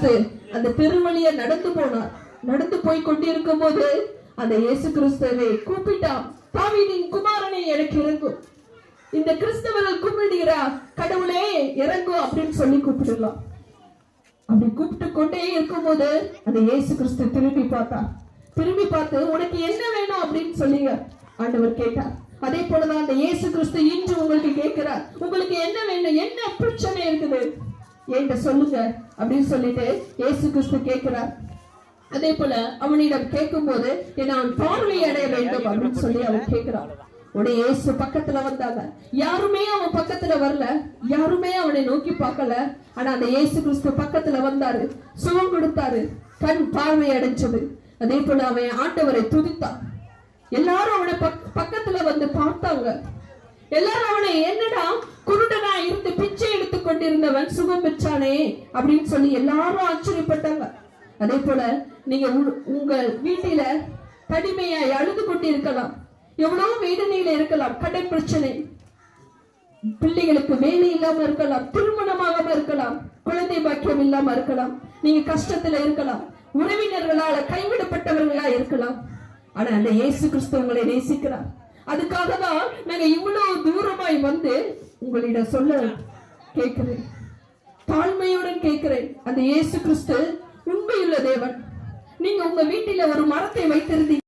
கிறிஸ்து அந்த பெருவழிய நடந்து போனார். நடந்து போய் கொண்டிருக்கும் போது அந்த இயேசு கிறிஸ்துவை கூப்பிட்டான், தாவீதின் குமாரனை எனக்கு இறங்கும். இந்த கிறிஸ்தவர்கள் கூப்பிடுகிறா, கடவுளே இறங்கும் அப்படின்னு சொல்லி கூப்பிடலாம். அப்படி கூப்பிட்டு கொண்டே இருக்கும் போது அந்த இயேசு கிறிஸ்து திரும்பி பார்த்தார். திரும்பி பார்த்து, உனக்கு என்ன வேணும் அப்படின்னு சொல்லி ஆண்டவர் கேட்டார். அதே போலதான் அந்த இயேசு கிறிஸ்து இன்று உங்களுக்கு கேட்கிறார், உங்களுக்கு என்ன வேணும், என்ன பிரச்சனை இருக்குது என்கிட்ட சொல்லுங்க அப்படின்னு சொல்லிட்டு இயேசு கிறிஸ்து கேட்கிறார். அதே போல அவனிடம் கேட்கும் போது அவன் பார்வை அடைய வேண்டும் அப்படின்னு சொல்லி அவன் கேட்கிறான். உடனே இயேசு பக்கத்துல வந்தாங்க. யாருமே அவன் பக்கத்துல வரல, யாருமே அவனை நோக்கி பார்க்கல. ஆனா அந்த இயேசு கிறிஸ்து பக்கத்துல வந்தாரு, சுகம் கொடுத்தாரு, கண் பார்வை அடைஞ்சது. அதே போல அவன் ஆண்டவரை துதித்தான். எல்லாரும் அவனை பக்கத்துல வந்து பார்த்தாங்க. எல்லாரும் அவனை, என்னடா குருடனா இருந்து பிச்சை எடுத்துக் கொண்டிருந்தவன் சுகம் பெற்றானே அப்படின்னு சொல்லி எல்லாரும் ஆச்சரியப்பட்டாங்க. அதே போல நீங்க உங்க வீட்டில தனிமையாய் அழுது கொண்டிருக்கலாம், எவ்வளவு வேதனையில இருக்கலாம், கடை பிரச்சனை, பிள்ளைகளுக்கு வேலை இல்லாம இருக்கலாம், திருமணமாகாம இருக்கலாம், குழந்தை பாக்கியம் இல்லாம இருக்கலாம், நீங்க கஷ்டத்துல இருக்கலாம், உறவினர்களால கைவிடப்பட்டவர்களா இருக்கலாம். ஆனா அந்த இயேசு கிறிஸ்து உங்களை நேசிக்கிறார். அதுக்காக தான் நாங்க இவ்வளவு தூரமாய் வந்து உங்களிடம் சொல்ல கேட்கிறேன், தாழ்மையுடன் கேட்கிறேன். அந்த இயேசு கிறிஸ்து உண்மையுள்ள தேவன். நீங்க உங்க வீட்டில ஒரு மரத்தை வைத்திருந்தீங்க.